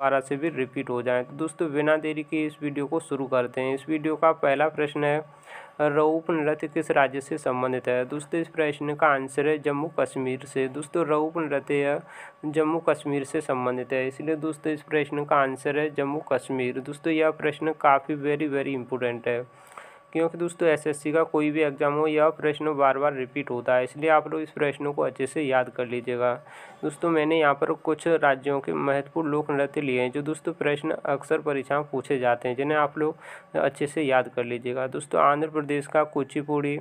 दोबारा से भी रिपीट हो जाएं। तो दोस्तों बिना देरी के इस वीडियो को शुरू करते हैं। इस वीडियो का पहला प्रश्न है, रऊप नृत्य किस राज्य से संबंधित है? दोस्तों इस प्रश्न का आंसर है जम्मू कश्मीर से। दोस्तों रऊप नृत्य जम्मू कश्मीर से संबंधित है, इसलिए दोस्तों इस प्रश्न का आंसर है जम्मू कश्मीर। दोस्तों यह प्रश्न काफ़ी वेरी इंपॉर्टेंट है, क्योंकि दोस्तों एसएससी का कोई भी एग्जाम हो यह प्रश्न बार बार रिपीट होता है, इसलिए आप लोग इस प्रश्न को अच्छे से याद कर लीजिएगा। दोस्तों मैंने यहाँ पर कुछ राज्यों के महत्वपूर्ण लोक नृत्य लिए हैं जो दोस्तों प्रश्न अक्सर परीक्षा में पूछे जाते हैं, जिन्हें आप लोग अच्छे से याद कर लीजिएगा। दोस्तों आंध्र प्रदेश का कुचिपुड़ी,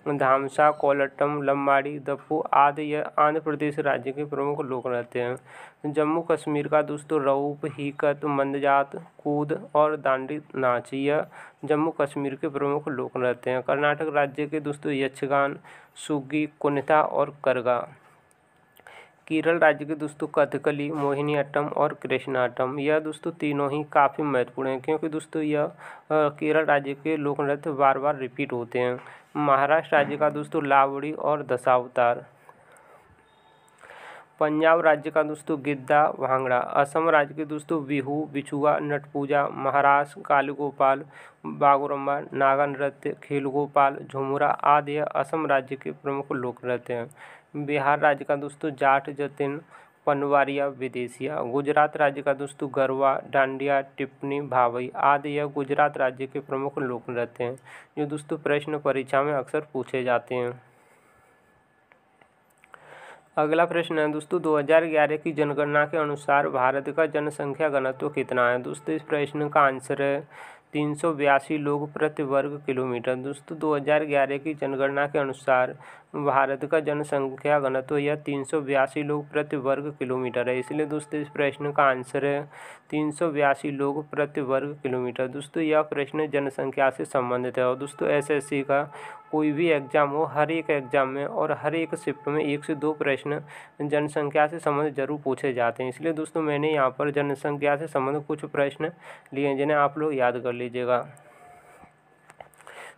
धामसा, कोलट्टम, लम्बाड़ी, दप्पू आदि यह आंध्र प्रदेश राज्य के प्रमुख लोक नृत्य हैं। जम्मू कश्मीर का दोस्तों रऊप, हीकत, मंदजात, कूद और दांडी नाच यह जम्मू कश्मीर के प्रमुख लोक नृत्य हैं। कर्नाटक राज्य के दोस्तों यक्षगान, सुग्गी, कुनिता और करगा। केरल राज्य के दोस्तों कथकली, मोहिनीअट्टम और कृष्णाटम यह दोस्तों तीनों ही काफ़ी महत्वपूर्ण हैं, क्योंकि दोस्तों यह केरल राज्य के लोक नृत्य बार बार रिपीट होते हैं। महाराष्ट्र राज्य का दोस्तों लावड़ी और दशावतार। पंजाब राज्य का दोस्तों गिद्दा, भांगड़ा। असम राज्य के दोस्तों बिहू, बिछुआ, नटपूजा। महाराष्ट्र काली गोपाल, बागुरम्बा, नागा नृत्य, खेल गोपाल, झुमुरा आदि असम राज्य के प्रमुख लोक नृत्य हैं। बिहार राज्य का दोस्तों जाट, जतिन, पनवारिया, विदेशिया। गुजरात राज्य का दोस्तों गरबा, डांडिया, टिप्पणी, भावई आदि यह गुजरात राज्य के प्रमुख लोक नृत्य हैं, जो दोस्तों प्रश्न परीक्षा में अक्सर पूछे जाते हैं। अगला प्रश्न है दोस्तों 2011 की जनगणना के अनुसार भारत का जनसंख्या घनत्व कितना है? दोस्तों इस प्रश्न का आंसर है 382 लोग प्रति वर्ग किलोमीटर। दोस्तों 2011 की जनगणना के अनुसार भारत का जनसंख्या घनत्व यह 382 लोग प्रति वर्ग किलोमीटर है, इसलिए दोस्तों इस प्रश्न का आंसर है 382 लोग प्रति वर्ग किलोमीटर। दोस्तों यह प्रश्न जनसंख्या से संबंधित है, और दोस्तों एसएससी का कोई भी एग्जाम हो, हर एक एग्जाम में और हर एक शिफ्ट में 1 से 2 प्रश्न जनसंख्या से संबंधित जरूर पूछे जाते हैं, इसलिए दोस्तों मैंने यहाँ पर जनसंख्या से संबंधित कुछ प्रश्न लिए हैं जिन्हें आप लोग याद कर लीजिएगा।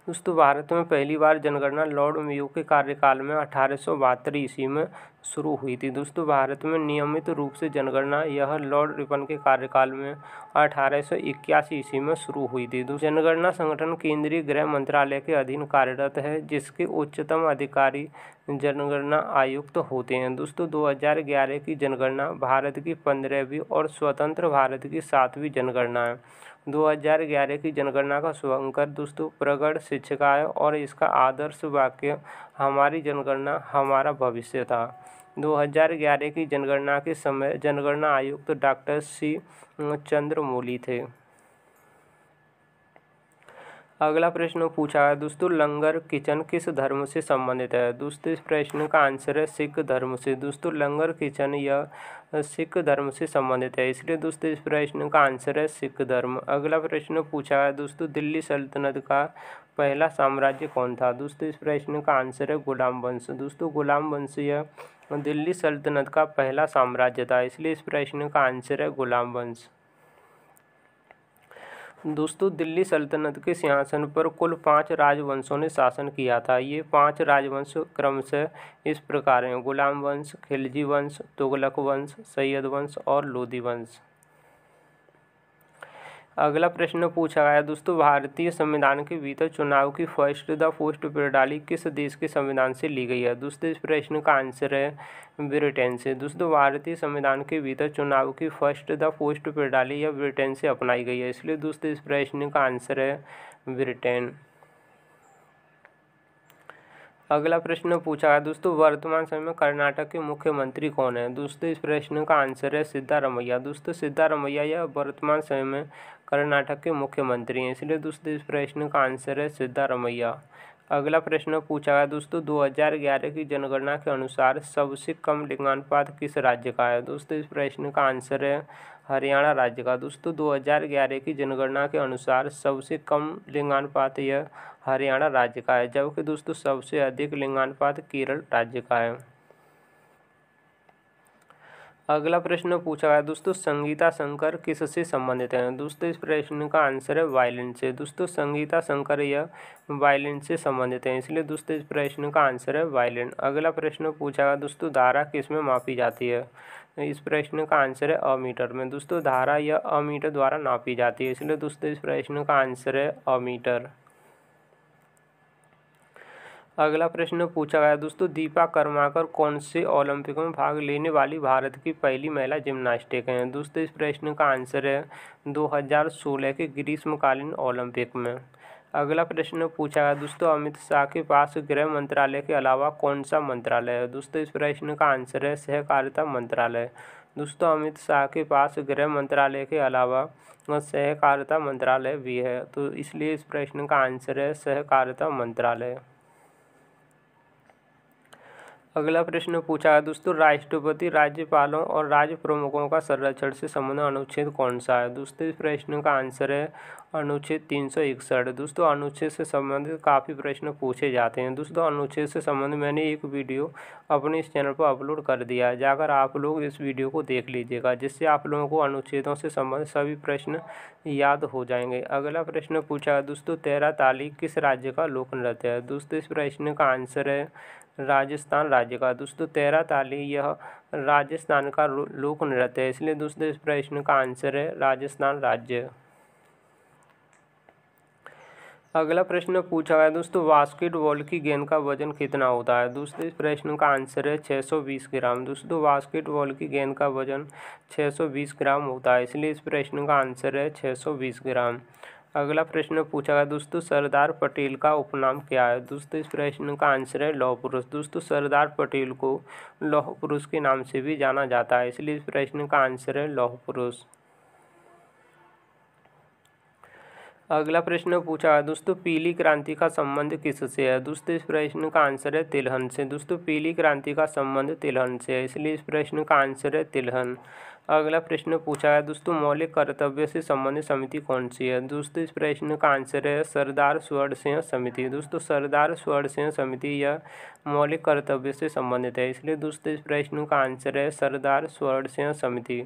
दोस्तों भारत में पहली बार जनगणना लॉर्ड मेयो के कार्यकाल में 1872 ईस्वी में शुरू हुई थी। दोस्तों भारत में नियमित रूप से जनगणना यह लॉर्ड रिपन के कार्यकाल में 1881 ईस्वी में शुरू हुई थी। जनगणना संगठन केंद्रीय गृह मंत्रालय के अधीन कार्यरत है, जिसके उच्चतम अधिकारी जनगणना आयुक्त होते हैं। दोस्तों 2011 की जनगणना भारत की 15वीं और स्वतंत्र भारत की 7वीं जनगणना है। 2011 की जनगणना का शुभांकर दोस्तों प्रगढ़ शिक्षिका और इसका आदर्श वाक्य हमारी जनगणना हमारा भविष्य था। 2011 की जनगणना के समय जनगणना आयुक्त डॉक्टर सी चंद्रमौली थे। अगला प्रश्न पूछा है दोस्तों लंगर किचन किस धर्म से संबंधित है? दोस्तों इस प्रश्न का आंसर है सिख धर्म से। दोस्तों लंगर किचन यह सिख धर्म से संबंधित है, इसलिए दोस्तों इस प्रश्न का आंसर है सिख धर्म। अगला प्रश्न पूछा है दोस्तों दिल्ली सल्तनत का पहला साम्राज्य कौन था? दोस्तों इस प्रश्न का आंसर है गुलाम वंश। दोस्तों गुलाम वंश यह दिल्ली सल्तनत का पहला साम्राज्य था, इसलिए इस प्रश्न का आंसर है गुलाम वंश। दोस्तों दिल्ली सल्तनत के सिंहासन पर कुल 5 राजवंशों ने शासन किया था। ये 5 राजवंश क्रमशः इस प्रकार हैं: गुलाम वंश, खिलजी वंश, तुगलक वंश, सैयद वंश और लोदी वंश। अगला प्रश्न पूछा गया दोस्तों भारतीय संविधान के भीतर चुनाव की फर्स्ट द पोस्ट प्रणाली किस देश के संविधान से ली गई है? दोस्तों इस प्रश्न का आंसर है ब्रिटेन से। दोस्तों भारतीय संविधान के भीतर चुनाव की फर्स्ट द पोस्ट प्रणाली यह ब्रिटेन से अपनाई गई है, इसलिए दोस्तों इस प्रश्न का आंसर है ब्रिटेन। अगला प्रश्न पूछा है दोस्तों वर्तमान समय में कर्नाटक के मुख्यमंत्री कौन है? दोस्तों इस प्रश्न का आंसर है सिद्धारमैया। दोस्तों सिद्धारमैया यह वर्तमान समय में कर्नाटक के मुख्यमंत्री हैं, इसलिए दोस्तों इस प्रश्न का आंसर है सिद्धारमैया। अगला प्रश्न पूछा है दोस्तों 2011 की जनगणना के अनुसार सबसे कम लिंगानुपात किस राज्य का है? दोस्तों इस प्रश्न का आंसर है हरियाणा राज्य का। दोस्तों 2011 की जनगणना के अनुसार सबसे कम लिंगानुपात यह हरियाणा राज्य का है, जबकि दोस्तों सबसे अधिक लिंगानुपात केरल राज्य का है। अगला प्रश्न पूछा गया दोस्तों, संगीता शंकर किससे संबंधित हैं? दोस्तों इस प्रश्न का आंसर है वायलिन से। दोस्तों संगीता शंकर यह वायलिन से संबंधित हैं, इसलिए दोस्तों इस प्रश्न का आंसर है वायलिन। अगला प्रश्न पूछा गया दोस्तों, धारा किस में मापी जाती है? इस प्रश्न का आंसर है अमीटर में। दोस्तों धारा यह अमीटर द्वारा नापी जाती है, इसलिए दोस्तों इस प्रश्न का आंसर है अमीटर। अगला प्रश्न पूछा गया दोस्तों, दीपा कर्माकर कौन से ओलंपिक में भाग लेने वाली भारत की पहली महिला जिम्नास्टिक हैं? दोस्तों इस प्रश्न का आंसर है 2016 के ग्रीष्मकालीन ओलंपिक में। अगला प्रश्न पूछा गया दोस्तों, अमित शाह के पास गृह मंत्रालय के अलावा कौन सा मंत्रालय है? दोस्तों इस प्रश्न का आंसर है सहकारिता मंत्रालय। दोस्तों अमित शाह के पास गृह मंत्रालय के अलावा सहकारिता मंत्रालय भी है, तो इसलिए इस प्रश्न का आंसर है सहकारिता मंत्रालय। अगला प्रश्न पूछा है दोस्तों, राष्ट्रपति, राज्यपालों और राज्य प्रमुखों का संरक्षण से संबंधित अनुच्छेद कौन सा है? दोस्तों इस प्रश्न का आंसर है अनुच्छेद 361। दोस्तों अनुच्छेद से संबंधित काफ़ी प्रश्न पूछे जाते हैं। दोस्तों अनुच्छेद से संबंधित मैंने एक वीडियो अपने इस चैनल पर अपलोड कर दिया है, जाकर आप लोग इस वीडियो को देख लीजिएगा, जिससे आप लोगों को अनुच्छेदों से संबंधित सभी प्रश्न याद हो जाएंगे। अगला प्रश्न पूछा है दोस्तों, तेरा ताली किस राज्य का लोक नृत्य है? दोस्तों इस प्रश्न का आंसर है राजस्थान राज्य का। दोस्तों तेरा ताली यह राजस्थान का लोक नृत्य है, इसलिए दोस्तों इस प्रश्न का आंसर है राजस्थान राज्य। अगला प्रश्न पूछा गया दोस्तों, बास्केटबॉल की गेंद का वजन कितना होता है? दोस्तों इस प्रश्न का आंसर है 620 ग्राम। दोस्तों बास्केटबॉल की गेंद का वजन 620 ग्राम होता है, इसलिए इस प्रश्न का आंसर है 620 ग्राम। अगला प्रश्न पूछा गया दोस्तों, सरदार पटेल का उपनाम क्या है? दोस्तों इस प्रश्न का आंसर है लौह पुरुष। दोस्तों सरदार पटेल को लौह पुरुष के नाम से भी जाना जाता है, इसलिए इस प्रश्न का आंसर है लौह पुरुष। अगला प्रश्न पूछा है दोस्तों, पीली क्रांति का संबंध किससे है? दोस्तों इस प्रश्न का आंसर है तिलहन से। दोस्तों पीली क्रांति का संबंध तिलहन से है, इसलिए इस प्रश्न का आंसर है तिलहन। अगला प्रश्न पूछा है दोस्तों, मौलिक कर्तव्य से संबंधित समिति कौन सी है? दोस्तों इस प्रश्न का आंसर है सरदार स्वर्ण सिंह समिति। दोस्तों सरदार स्वर्ण सिंह समिति यह मौलिक कर्तव्य से संबंधित है, इसलिए दोस्तों इस प्रश्न का आंसर है सरदार स्वर्ण सिंह समिति।